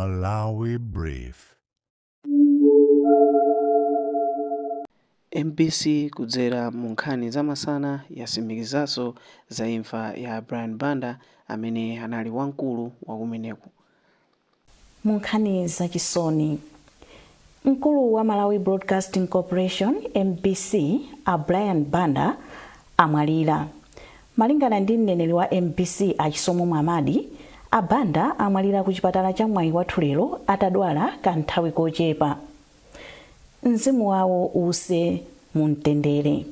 Malawi Brief. MBC kudzera mu nkhani zamasana yasimikizanso za imfa ya Brian Banda amene anali wamkulu wakumeneko. Mu nkhani zachisoni, mkulu wa Malawi Broadcasting Corporation MBC a Brian Banda amwalira. Malingana ndi mneneri wa MBC Achisomo Mwamadi, a Banda amwalira ku chipatala cha Mwayi wathu lero atadwala kanthawi kochepa. Mzimu wawo use mumtendere.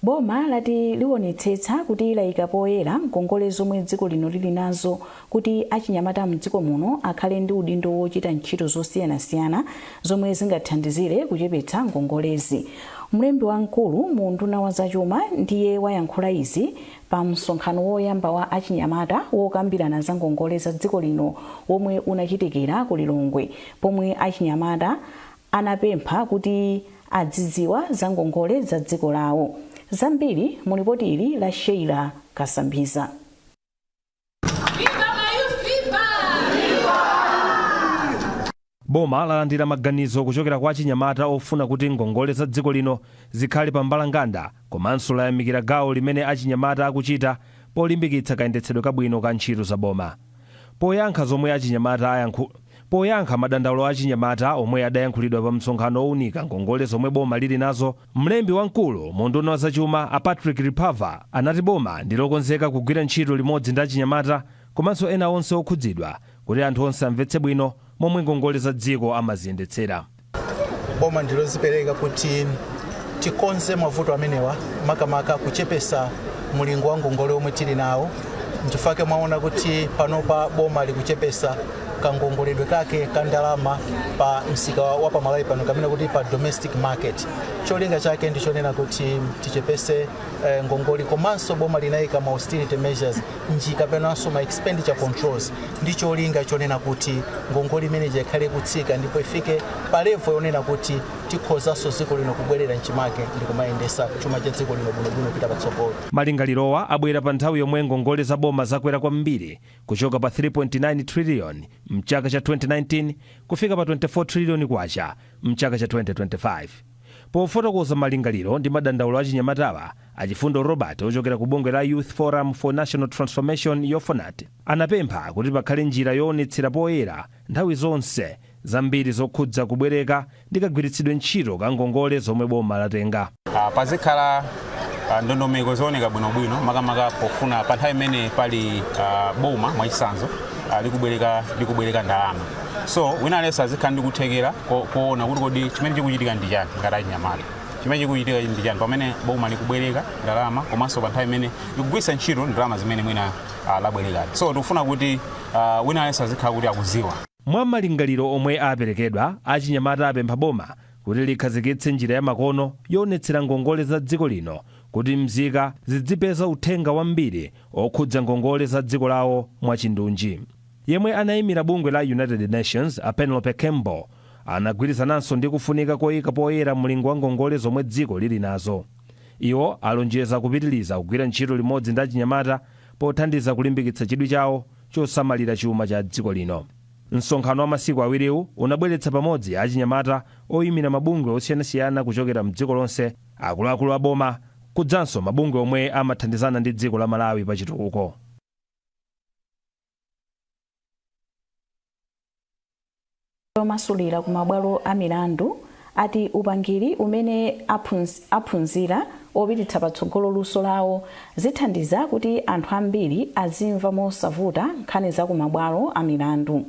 Boma lati liwonetsetsa kuti layika poyera ngongole zomwe dziko lino lili nazo kuti achinyamata mdziko muno akhale ndi udindo wochita ntchito zosiyanasiyana zomwe zingathandizire kuchepetsa ngongolezi. Mlembi wamkulu mu nduna wa zachuma ndiye wayankhula izi pa msonkhano woyamba wa achinyamata wokambirana za ngongole za dziko lino womwe unachitikira ku Lilongwe, pomwe achinyamata anapempha kuti adzidziwa za ngongole za dziko lawo. Zambiri mu ripoti ili la Sheila Kasambiza. Boma lalandira maganizo kuchokera kwa achinyamata ofuna kuti ngongole za dziko lino zikhale pa mbalanganda, komanso layamikira gawo limene achinyamata akuchita polimbikitsa kayendetsedwe kabwino ka ntchito za boma. Poyankha madandaulo achinyamata omwe adayankhulidwa pa msonkhano owunika ngongole zomwe boma lili nazo, mlembi wamkulu mu nduna wa zachuma a Patrick Ripava anati boma ndilokonzeka kugwira ntchito limodzi ndi achinyamata komanso ena onse okhudzidwa kuti anthu onse amvetse bwino momwe ngongole za dziko amaziyendetsera. Boma ndilozipereka kuti tikonze mavuto amenewa makamaka kuchepesa mulingo wa ngongole omwe tili nawo. Ndifake mwaona kuti panopa boma likuchepesa kangongoledwe kake kandalama pa msika wa pa Malawi pano kamene kuti pa domestic market. Cholinga chake ndichonena kuti tichepese ngongoli, komanso boma linayika ma austerity measures njika penanso ma expenditure controls. Ndicholinga chonena kuti ngongoli manager ikhale kutsika ndipo ifike pa level yonena kuti tikhozanso dziko lino kubwerera nchimake ndi kumayendesa chuma cha dziko lino bwinobwino pita patsogolo. Malingalirowa abwera pa nthawi yomwe ngongole za boma zakwera kwambiri kuchoka pa 3.9 trillion mchaka cha 2019 kufika pa 24 trillion kwacha mchaka cha 2025. Pofotokoza malingaliro ndi madandaulo achinyamatawa, achifundo Robert ochokera ku bungwe la Youth Forum for National Transformation Yofonat anapempha kuti pakhale njira yoonetsera poyera nthawi zonse zambiri zokhudza kubwereka ndi kagwiritsidwe ntchito ka ngongole zomwe boma latenga. Pazikhala ndondomeko zooneka bwinobwino makamaka pofuna pa nthawi imene pali boma mwachisanzo likubwereka ndalama. So wina lesa azikhala ndi kuthekera kuona kuti kodi chimene chikuchitika ndi chani ngati achinyamata. Chimene chikuchitika ndi chani pamene boma likubwereka ndalama komanso pa nthawi imene likugwiritsa ntchito ndalama zimene mwina labwereka. So tikufuna kuti wina lesa azikhala kuti akuziwa. Mwa malingaliro omwe aperekedwa, achinyamata apempha boma kuti likhazikitse njira ya makono yoonetsera ngongole za dziko lino kuti mzika zidzipeza uthenga wambiri okhudza ngongole za dziko lawo mwachindunji. Yemwe anayimira bungwe la United Nations a Penelope Campbell anagwirizananso ndi kufunika koyika poyera mulingo wa ngongole zomwe dziko lili nazo. Iwo alonjeza kupitiliza kugwira ntchito limodzi ndi achinyamata pothandiza kulimbikitsa chidwi chawo chosamalira chuma cha dziko lino. Msonkhano wa masiku awiriwu unabweretsa pamodzi achinyamata oyimira mabungwe osiyanasiyana kuchokera mdziko lonse, akuluakulu a boma kudzanso mabungwe omwe amathandizana ndi dziko la Malawi pa chitukuko. Omasulira ku mabwalo a milandu ati upangiri umene aphunzira opititsa patsogolo luso lawo zithandiza kuti anthu ambiri azimva mosavuta nkhani za ku mabwalo a milandu.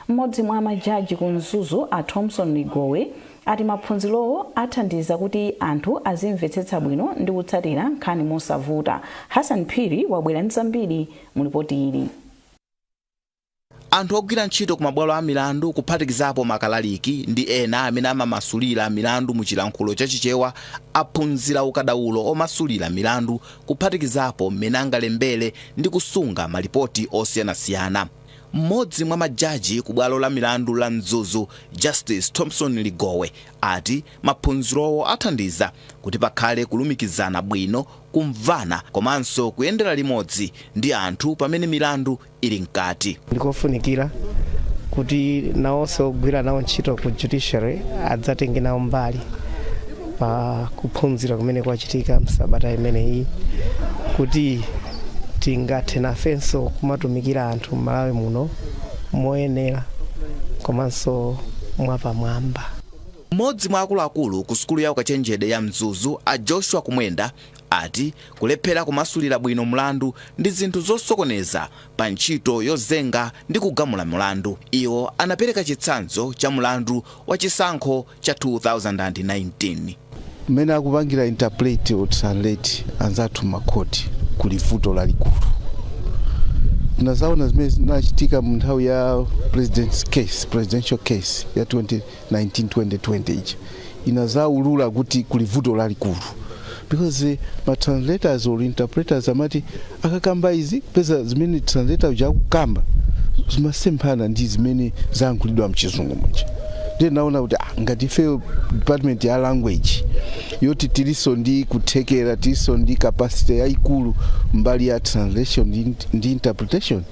Mmodzi mwa majaji ku Mzuzu a Thompson Ligowe ati maphunzirowo athandiza kuti anthu azimvetsetsa bwino ndi kutsatira nkhani mosavuta. Hassan Phiri wabwera ndi zambiri mu ripoti ili. Anthu ogwira ntchito ku mabwalo a milandu kuphatikizapo makalaliki ndi ena amene amamasulira milandu mu chilankhulo chachichewa aphunzira ukadaulo omasulira milandu kuphatikizapo mmene angalembere ndi kusunga malipoti osiyanasiyana. Mmodzi mwa majaji ku bwalo la milandu la Mzuzu, Justice Thompson Ligowe, ati maphunzirowo athandiza kuti pakhale kulumikizana bwino, kumvana komanso kuyendera limodzi ndi anthu pamene milandu ili mkati. Ndikofunikira kuti nawonso ogwira nawo ntchito ku judiciary adzatenge nawo mbali pa kuphunzira kumene kwachitika msabata imeneyi, kuti tingathe nafenso kumatumikira anthu m'Malawi muno moyenera komanso mwapamwamba. Mmodzi mwa akuluakulu ku sukulu ya ukachenjede ya Mzuzu, a Joshua Kumwenda, ati kulephera kumasulira bwino mlandu ndi zinthu zosokoneza pa ntchito yozenga ndi kugamula mlandu. Iwo anapereka chitsanzo cha mlandu wa chisankho cha 2019. Mmene akupangira interpret or translate anzathu makoti kuli vuto lalikulu. Tunazaona zimene zinachitika mu nthawi ya presidential case ya 2019-2020 ichi. Inazaulula kuti kuli vuto lalikulu. Because my translators or interpreters amati akakamba izi pesa zimene translator jakukamba zimasemphana ndi zimene zankhulidwa mchizungu mwenje. Then naona kuti ngati ife department ya language yoti tiliso ndi kuthekera, tiliso ndi capacity yaikulu mbali ya translation ndi interpretation,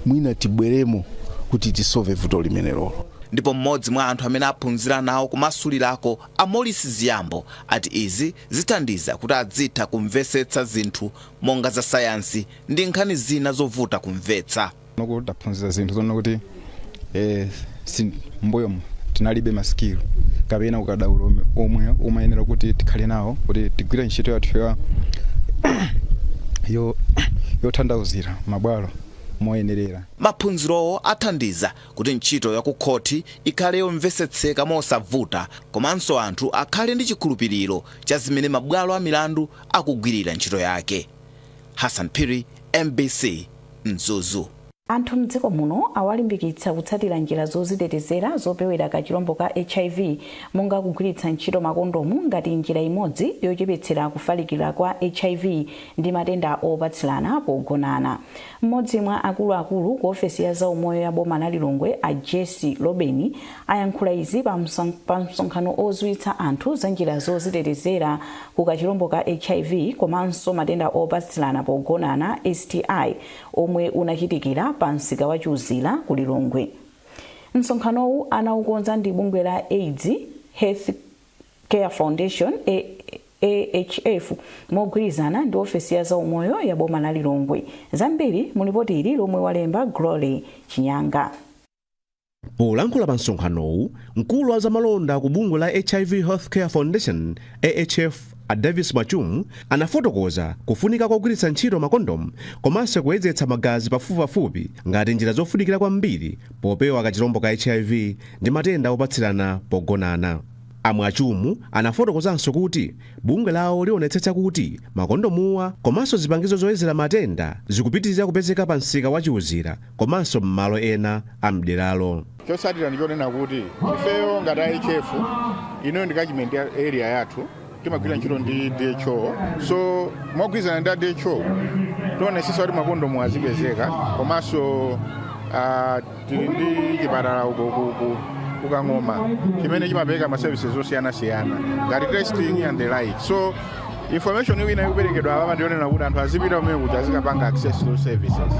mwina tibweremo kuti tisolve vuto limenelo. Ndipo mmodzi mwa anthu amene aphunzira nawo kumasulirako, Amolisi Ziyambo, ati izi zithandiza kuti adzitha kumvetsetsa zinthu monga za sayansi ndi nkhani zina zovuta kumvetsa. Nokuti aphunzira zinthu zona kuti mbuyo tinalibe maskill kapena ukadaulo omwe umayenera kuti tikhale nawo kuti tigwire ntchito yathu yothandauzira mabwalo moyenerera. Maphunzirowo athandiza kuti ntchito ya ku khoti ikhale yomvetsetseka mosavuta, komanso anthu akhale ndi chikhulupiriro cha zimene mabwalo a milandu akugwirira ntchito yake. Hassan Phiri, MBC, Mzuzu. Anthu mdziko muno awalimbikitsa kutsatira njira zozitetezera zopewera kachirombo ka HIV, monga kugwiritsa ntchito makondomu ngati njira imodzi yochepetsera kufalikira kwa HIV ndi matenda opatsilana pogonana. Mmodzi mwa akuluakulu ku ofesi ya zaumoyo ya boma la Lilongwe, a Jesse Lobeni, ayankhula izi pa msonkhano odziwitsa anthu za njira zozitetezera ku kachirombo ka HIV komanso matenda opatsilana pogonana STI omwe unachitikira pa msika wa Chuzila ku Lilongwe. Msonkhanowu anaukonza ndi bungwe la AIDS Health Care Foundation AHF mogwirizana ndi ofesi ya zaumoyo ya boma la Lilongwe. Zambiri mulipoti ili lomwe walemba Glory Chinyanga. Polankhula pa msonkhanowu, mkulu wa zamalonda ku bungwe la HIV Health Care Foundation AHF a Davis Machumu anafotokoza kufunika kugwiritsa ntchito makondomu komanso kuyezetsa magazi pafupipafupi ngati njira zofunikira kwambiri popewa kachirombo ka HIV ndi matenda opatsilana pogonana. Amwachumu anafotokozanso kuti bungwe lawo lionetsetsa kuti makondomuwa komanso zipangizo zoyezera matenda zikupitirira kupezeka pa msika wa Chiwuzira komanso m'malo ena a mderalo. Chotsatira ndichonena kuti ifeyo ngati IHF ino ndi catchment area yathu timagwira ntchito ndi DHO, so mogwirizana ndi DHO tionetsetsa kuti makondomu azipezeka komanso tili ndi chipatala kukang'oma chimene chimapereka ma services osiyana-siyana ngati testing and the like. So information wina ikuperekedwa apa ndionena kuti anthu azipita kumene kuti azikapanga access to services.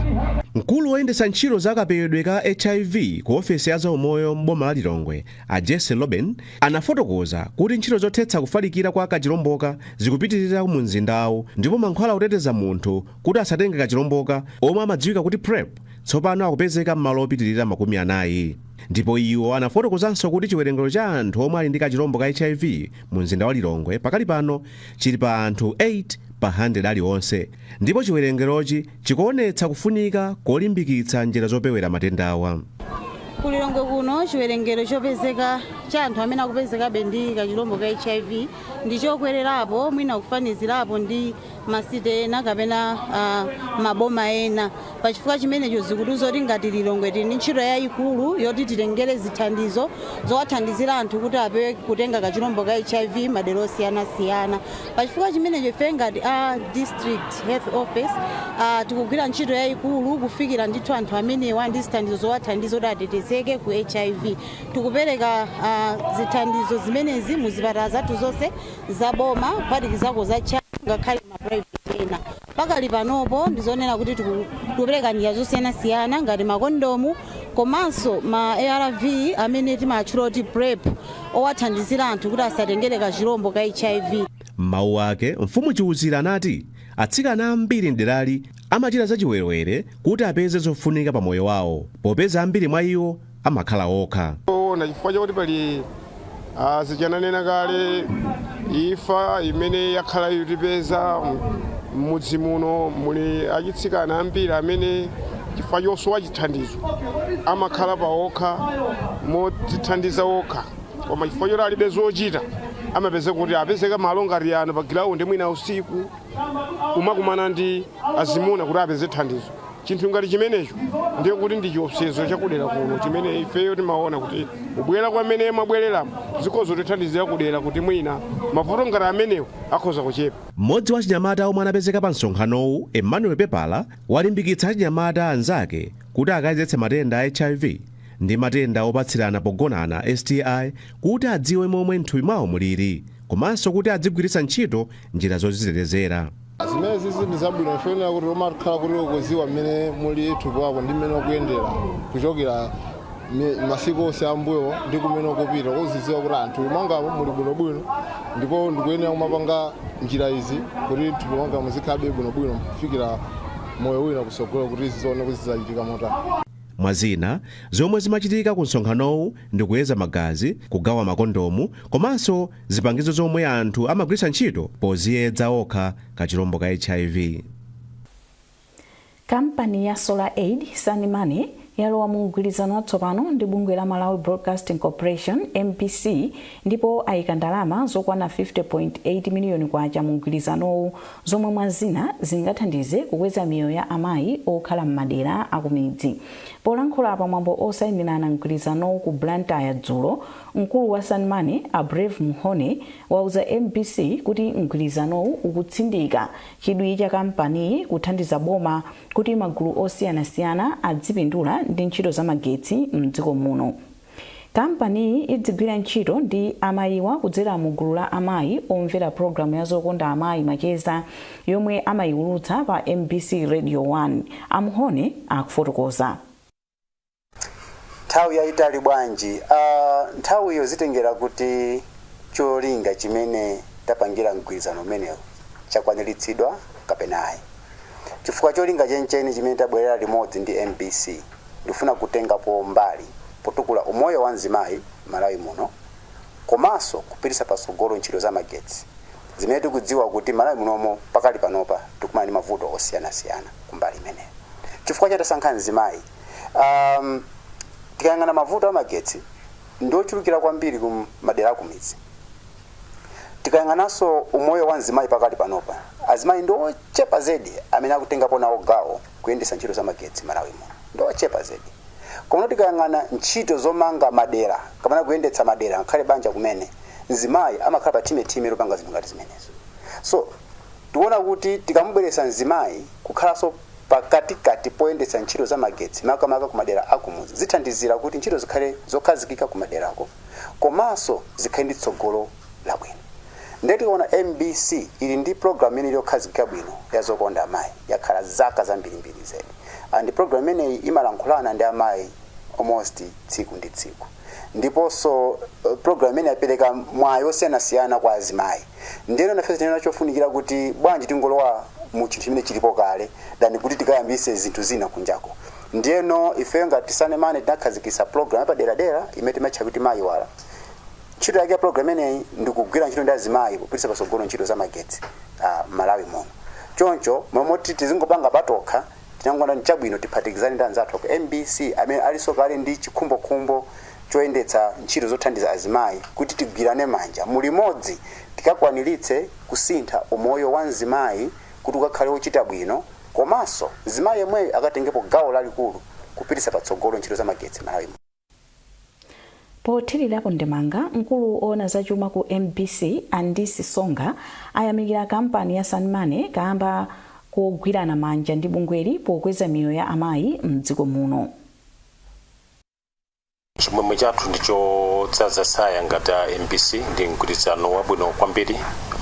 Mkulu woyendetsa ntchito za kapewedwe ka HIV ku ofesi ya zaumoyo m'boma la Lilongwe, a Jesse Loben, anafotokoza kuti ntchito zothetsa kufalikira kwa kachiromboka zikupitirira mu mzindawo, ndipo mankhwala oteteza munthu kuti asatenge kachiromboka omwe amadziwika kuti PrEP tsopano akupezeka m'malo opitirira 40. Ndipo iwo anafotokozanso kuti chiwerengero cha anthu omwe ali ndi kachirombo ka HIV mu mzinda wa Lilongwe pakali pano chili pa anthu 8 pa 100 aliwonse, ndipo chiwerengerochi chikuonetsa kufunika kolimbikitsa njira zopewera matendawa. Ku Lilongwe kuno chiwerengero chopezeka cha anthu amene akupezeka ndi kachirombo ka HIV ndi chokwererapo mwina kufanizirapo ndi masite ena kapena maboma ena. Pachifukwa chimenecho zikutiuza kuti ngati Lilongwe tili ndi ntchito yayikulu yoti titengere zithandizo zowathandizira anthu kuti apewe kutenga kachirombo ka HIV madera osiyanasiyana. Pachifukwa chimenecho ife ngati district health office tikugwira ntchito yayikulu kufikira ndithu anthu amenewa ndi zithandizo zowathandiza kuti atetezeke ku HIV. Tikupereka zithandizo zimenezi mu zipatala zathu zonse zaboma kuphatikizako za ngakhale ma private ena. Pakali panopo ndizonena kuti tikupereka njira zosiyanasiyana ngati makondomu komanso ma ARV amene timatchula kuti PrEP owathandizira anthu kuti asatengere kachirombo ka HIV. Mawu ake mfumu Chiwuzira anati atsikana ambiri mderali amachita zachiwerewere kuti apeze zofunika pa moyo wawo popeza ambiri mwa iwo amakhala okha. Na chifukwa chakuti pali zichananena kale ifa imene yakhala yotipeza mudzi muno muli achitsikana ambiri amene chifukwa chosowa chithandizo amakhala pa okha motithandiza okha, koma chifukwa choti alibe zochita amapeza kuti apezeka malo ngati ano pa ground mwina usiku umakumana ndi azimuna kuti apeze thandizo. Chinthu ngati chimenecho ndiye kuti ndi chiopsezo chakudera kuno chimene ifeyo timaona kuti ubwera kwamene mabwereramo zikhoza kutithandizira kudera kuti mwina mavuto ngati amenewo akhoza kuchepa. Mmodzi wa achinyamata omwe anapezeka pa msonkhanowu, Emmanuel Pepala, walimbikitsa achinyamata anzake kuti akayezetse matenda a HIV ndi matenda opatsirana pogonana STI kuti adziwe momwe mthupi mwawo muliri komanso kuti adzigwiritsa ntchito njira zozitetezera. Zimene zizi ndi zabwino ifenera kuti umakhala kuti ukuziwa mmene muli thupi wako ndi mmene ukuyendera kuchokera masiku onse ambuyo ndi kumene ukupita uziziwa kuti anthu mangamo muli bwinobwino ndipo ndikuyenera kumapanga njira izi kuti thupi wanga muzikhabe bwinobwino kufikira moyo wina kusogolo kuti zizoone kuti zizachitika motani. Mwazina zomwe zimachitika ku msonkhanowu ndi kuyeza magazi, kugawa makondomu komanso zipangizo zomwe anthu amagwiritsa ntchito poziyedza okha kachirombo ka HIV. Kampani ya Solar Aid Sanimane yalowa mu mgwirizano watsopano ndi bungwe la Malawi Broadcasting Corporation MPC ndipo ayika ndalama zokwana 50.8 miliyoni kwacha mu mgwirizanowu zomwe mwazina zingathandize kukweza miyoyo ya amayi okhala m'madera akumidzi. Polankhula pamwambo osayinirana mgwirizanowu ku Blantyre dzulo, mkulu wa Sanimane Brave Muhone wauza MPC kuti mgwirizanowu ukutsindika chidwi cha kampani kuthandiza boma kuti magulu osiyanasiyana adzipindula ndi ntchito za magetsi mdziko muno. Kampani idzigwira ntchito ndi amayiwa kudzera mu gulu la amayi omvera programu ya zokonda amayi macheza yomwe amayiwulutsa pa MBC Radio 1. Amuhone akufotokoza. Nthawi yayitali bwanji nthawi iyo zitengera kuti cholinga chimene tapangira mgwirizano umenewu chakwaniritsidwa kapena ayi. Chifukwa cholinga chencheni chimene tabwerera limodzi ndi MBC ndifuna kutengapo mbali potukula umoyo wa mzimayi Malawi muno komanso kupititsa patsogolo ntchito za magetsi zimene tikudziwa kuti Malawi munomo pakali panopa tikumana ndi mavuto osiyanasiyana kumbali imeneyo. Chifukwa chatasankha mzimayi tikayang'ana mavuto a magetsi ndochulukira kwambiri ku madera akumidzi. Tikayang'ananso umoyo wa mzimayi pakali panopa azimayi ndochepa zedi amene akutengapo nawo gawo kuyendetsa ntchito za magetsi Malawi muno ndochepa zedi. Koma tikayang'ana ntchito zomanga madera kapena kuyendetsa madera ngakhale banja kumene mzimayi amakhala pa time lopanga zinthu ngati zimenezo. So tiona kuti tikamubweretsa mzimayi kukhalanso pakatikati poyendetsa ntchito za magetsi makamaka ku madera akumudzi zithandizira kuti ntchito zikhale zokhazikika ku maderako komanso zikhale ndi tsogolo labwino. Ndeti kuona MBC ili ndi program ine yokhazikika bwino ya zokonda amayi yakhala zaka zambirimbiri zedi. And program ine imalankhulana ndi amayi almost tsiku ndi tsiku. Ndiponso program ine yapereka mwayi osiyanasiyana kwa azimayi. Ndiyeno nafesi tinena chofunikira kuti bwanji tingolowa mu chinthu chimene chilipo kale dani kuti tikayambise zinthu zina kunjako. Ndiyeno ife ngati Sanimane tinakhazikitsa program yapadera imene timatcha kuti mayiwala. Ntchito yake ya program ineyi ndikugwira ntchito ndi azimayi kupititsa patsogolo ntchito za magetsi Malawi muno. Choncho momoti tizingopanga patokha tinangona nchabwino tiphatikizane ndi anzathu ku MBC amene aliso kale ndi chikhumbokhumbo choyendetsa ntchito zothandiza azimayi kuti tigwirane manja mulimodzi tikakwaniritse kusintha umoyo wa mzimayi kuti ukakhale ochita bwino komanso mzimayi yemweyo akatengepo gawo lalikulu kupititsa patsogolo ntchito za magetsi Malawi. Pothirirapo ndemanga mkulu ona zachuma ku MBC Andisi Songa ayamikira kampani ya Sanmane kamba kugwirana manja ndi bungweli pokweza miyoyo ya amayi mdziko muno. Chimwemwe chathu ndicho dzaza saya ngati MBC ndi mgwirizano wabwino kwambiri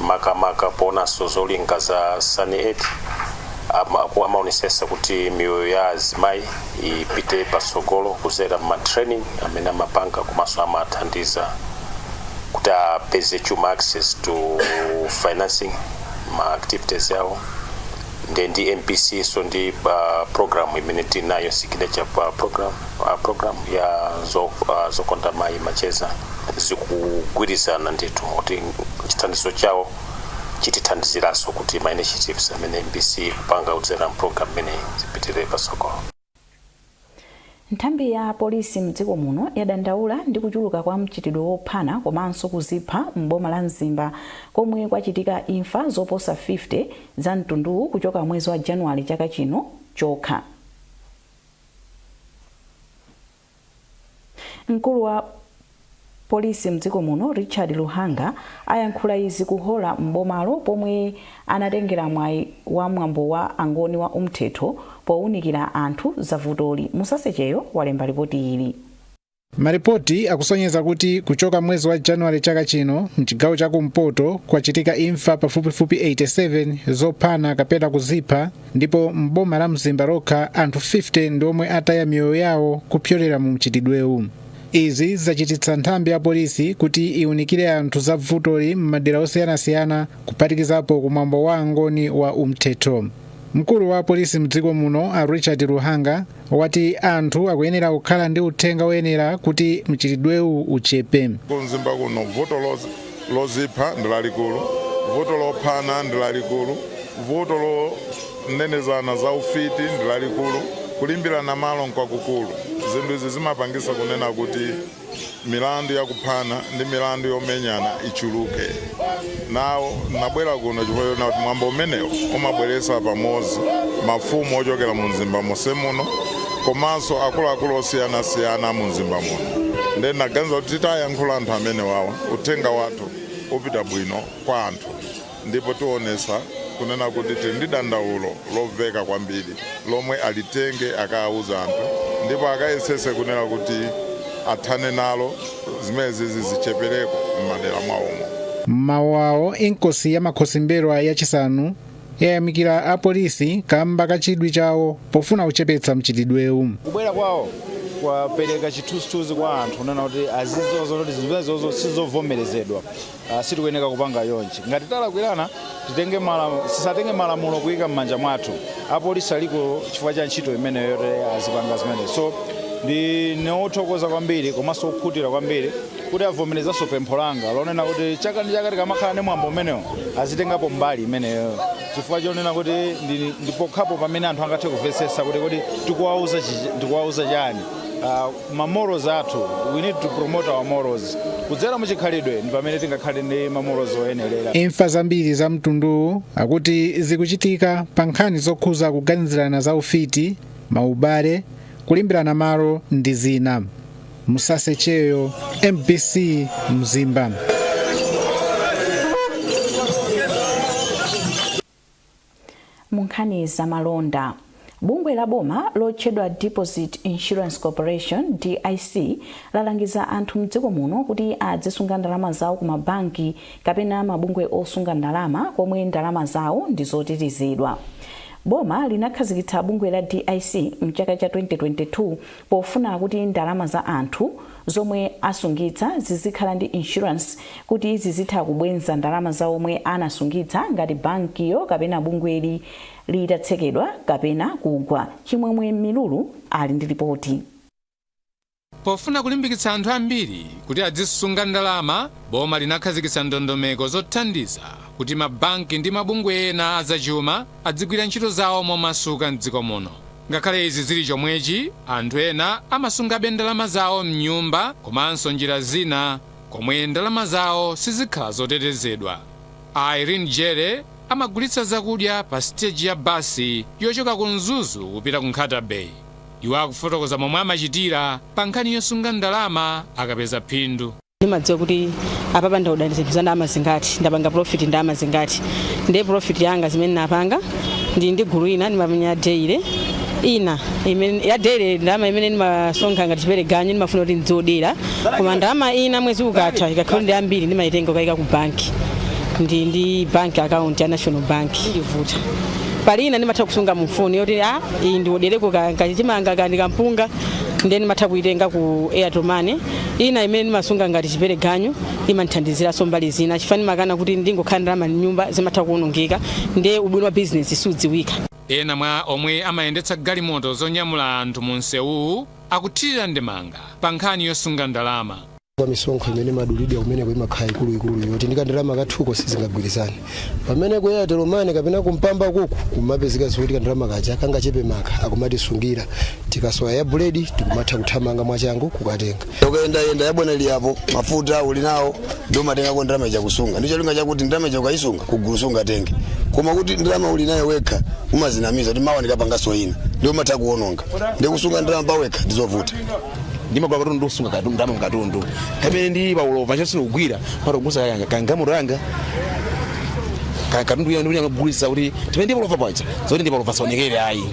makamaka poonanso zolinga za Sani 8 amaonesesa kuti miyoyo ya azimayi ipite patsogolo kudzera matraining amene amapanga komanso amathandiza kuti apeze chuma access to financing ma activities yawo. Ndi MPC so ndi program imene tinayo signature program ya zokonda mayi macheza zikugwirizana ndithu kuti chithandizo chawo chitithandiziranso kuti ma initiatives amene MPC kupanga kudzera program imene zipitire patsogolo. Nthambi ya polisi mdziko muno yadandaula ndi kuchuluka kwa mchitidwe wophana komanso kuzipha m'boma la Mzimba komwe kwachitika imfa zoposa 50 za mtunduwu kuchoka mwezi wa Januwale chaka chino chokha. Mkulu wa polisi mdziko muno Richard Luhanga ayankhula izi kuhola m'bomalo pomwe anatengera mwayi wa mwambo wa angoni wa umthetho powunikira anthu zavutoli. Musasecheyo walemba ripoti ili. Maripoti akusonyeza kuti kuchoka mwezi wa Januwale chaka chino mchigawo cha kumpoto kwachitika imfa pafupifupi 87 zophana kapena kuzipha, ndipo m'boma la Mzimba lokha anthu 50 ndiomwe ataya miyoyo yawo kupyolera mu mchitidwewu. Izi zachititsa nthambi ya polisi kuti iwunikire anthu zavutoli m'madera osiyanasiyana kuphatikizapo kumwambo wa angoni wa umthetho. Mkulu wa polisi mdziko muno Richard Luhanga wati anthu akuyenera kukhala ndi uthenga woyenera kuti mchitidwewu uchepe. Kumzimba kuno vuto lozipha ndi lalikulu, vuto lophana ndi lalikulu, vuto lonenezana za ufiti ndi lalikulu, kulimbirana malo nkwakukulu. Zinthu izi zimapangisa kunena kuti milandu yakuphana ndi milandu yomenyana ichuluke. Nawo nabwera kuno chifukwa kuti mwambo umenewo umabweretsa pamodzi mafumu ochokera mu Mzimba monse muno komanso akuluakulu osiyanasiyana mu Mzimba muno. Ndi naganiza kuti titayankhula anthu amene wawa uthenga wathu upita bwino kwa anthu, ndipo tionesa kunena kuti tili ndi dandaulo lobveka kwambiri lomwe alitenge akawuza anthu ndipo akayesese kunena kuti athane nalo zimene zichepereko m'madera mwawomo. Mawawo inkosi ya makhosimbero yachisanu yayamikira apolisi kamba kachidwi chawo pofuna kuchepetsa mchitidwewu. Kubwera kwawo kwapereka chithunzithunzi kwa anthu kunena kuti azizozo kuti zimenezo sizovomerezedwa, sitikuyeneka kupanga yonchi. Ngati talakwirana sisatenge malamulo kuyika m'manja mwathu. Apolisi aliko chifukwa cha ntchito imeneyo yote azipanga zimene. So ndi neothokoza kwambiri komanso kukhutira kwambiri kuti avomerezanso pempho langa lonena kuti chaka ndi chaka tikamakhala ne mwambo umenewo azitengapo mbali imeneyo, chifukwa chonena kuti ndipokhapo pamene anthu angathe kumvetsetsa kuti tikuwauza chani. Ma morals athu, we need to promote our morals. Kudzera muchikhalidwe ndi pamene tingakhale ndi ma morals oyenerera. Imfa zambiri za mtunduwu akuti zikuchitika pa nkhani zokhuza kuganizirana za ufiti, maubale, kulimbirana malo ndi zina. Musasecheyo, MBC Mzimba. Munkhani za malonda. Bungwe la boma lotchedwa Deposit Insurance Corporation DIC lalangiza anthu mdziko muno kuti azisunga ndalama zawo ku mabanki kapena mabungwe osunga ndalama komwe ndalama zawo ndi zotetezedwa. Boma linakhazikitsa bungwe la DIC mchaka cha 2022 pofuna kuti ndalama za anthu zomwe asungitsa zizikhala ndi insurance kuti zizitha kubwenza ndalama za omwe anasungitsa ngati bankiyo kapena bungweli litatsekedwa kapena kugwa. Chimwemwe Milulu ali ndi ripoti. Pofuna kulimbikitsa anthu ambiri kuti azisunga ndalama, boma linakhazikitsa ndondomeko zothandiza kuti mabanki ndi mabungwe ena azachuma adzigwira ntchito zawo momasuka mdziko muno. Ngakhale izi zili chomwechi, anthu ena amasungabe ndalama zawo m'nyumba komanso njira zina komwe ndalama zawo sizikhala zotetezedwa. Irene Jere amagulitsa zakudya pa siteji ya basi yochoka ku Mzuzu kupita ku Nkhata Bay. Iwo akufotokoza momwe amachitira pa nkhani yosunga ndalama akapeza phindu. Ndimadziwa kuti apapa ndaudalitsa ndalama zingati, ndapanga profit ndalama zingati. Ndiye profit yanga zimene napanga ndi gulu ina ndimapenya daily. Ina imene ya daily ndalama imene ndimasonkha ngati chipereganyo ndimafuna kuti ndidzodera. Koma ndalama ina mwezi ukatha ikakhala ndi ambiri ndimayitenga kuyika ku banki. Ndi bank account ya National Bank ndivuta. Palina ndimatha kusunga mufoni yoti iyi ndiodereko kachimanga kandi kampunga ndeni matha kuitenga ku Airtel Money. Ina imene ndimasunga ngati chipereganyo imandithandizira sombali zina chifani makana kuti ndingokhala ndalama nyumba zimatha kuonongeka ndiye ubwino wa business sudziwika. Ena mwa omwe amayendetsa galimoto zonyamula anthu mu msewu akuthirira ndemanga pa nkhani yosunga ndalama. Kwa misonkho imene madulidwe kumene kuimakhala ikulu yoti ndikandalama kathuko sizingagwirizana. Pamene ku Airtel Money kapena kumpamba kuku kumapezeka zoti kandalama kaja kangachepe maka akumatisungira tikasowa ya buledi tikumatha kuthamanga mwachangu kukatenga. Yenda yaboneli yapo mafuta uli nawo ndio matenga kwa ndalama ya kusunga. Ndicho linga chakuti ndalama ya kuisunga kugusunga tenge. Koma kuti ndalama uli nayo weka umazinamiza kuti mawa ndikapanga soina ndio matha kuononga. Ndikusunga ndalama paweka ndizovuta. Ndima kwa katundu sunga katundu ndama katundu kapene ndi baulova chasino kugwira para kubusa yanga kangamuranga katundu yandu nyangabulisa kuti tipende baulova pacha zoti ndi baulova sonekere ayi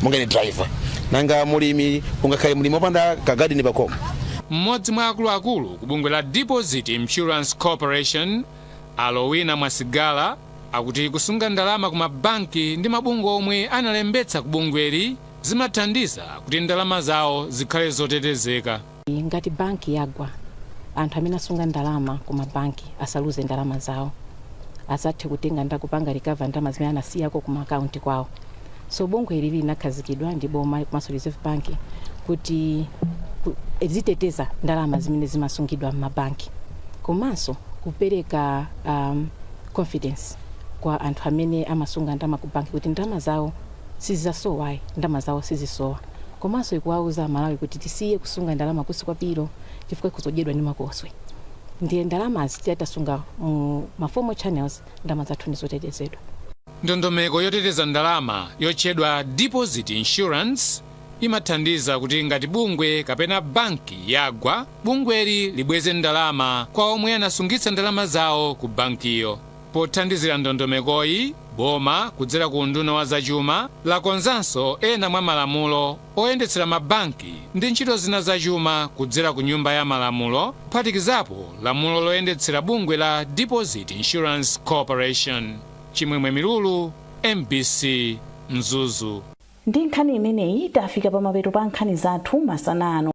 mungene driver nanga mulimi ungakhale mulimi opanda kagadi ni bakoma. Mmodzi mwa akuluakulu ku bungwe la Deposit Insurance Corporation Alowina Mwasigala akuti kusunga ndalama ku mabanki ndi mabungwe omwe analembetsa ku bungweli zimathandiza kuti ndalama zawo zikhale zotetezeka. Ngati banki yagwa anthu amene asunga ndalama ku mabanki asaluze ndalama zawo azathe kutenga ndakupanga recover ndalama zimene anasiyako ku account kwawo. So bungwe ili linakhazikidwa ndi boma komanso Reserve Bank kuti ziteteza ndalama zimene zimasungidwa m'mabanki komanso kupereka confidence kwa anthu amene amasunga ndalama ku banki kuti ndalama zawo sizizasowa ndalama zawo sizisowa. Komanso ikuwauza Malawi kuti tisiye kusunga ndalama kusi kwa piro chifukwa kuzodyedwa ndi makoswe. Ndiye ndalama zitatasunga maformal channels ndalama zathu ndizotetezedwa. Ndondomeko yoteteza ndalama yochedwa Deposit Insurance imathandiza kuti ngati bungwe kapena banki yagwa bungweli libweze ndalama kwa omwe anasungitsa ndalama zawo ku bankiyo. Pothandizira ndondomekoyi boma kudzera ku unduna wa zachuma lakonzanso ena mwa malamulo oyendetsera mabanki ndi ntchito zina zachuma kudzera ku nyumba ya malamulo kuphatikizapo lamulo loyendetsera bungwe la Deposit Insurance Corporation. Chimwemwe Milulu, MBC Mzuzu. Ndi nkhani imeneyi tafika pa mapeto pa nkhani zathu masana ano.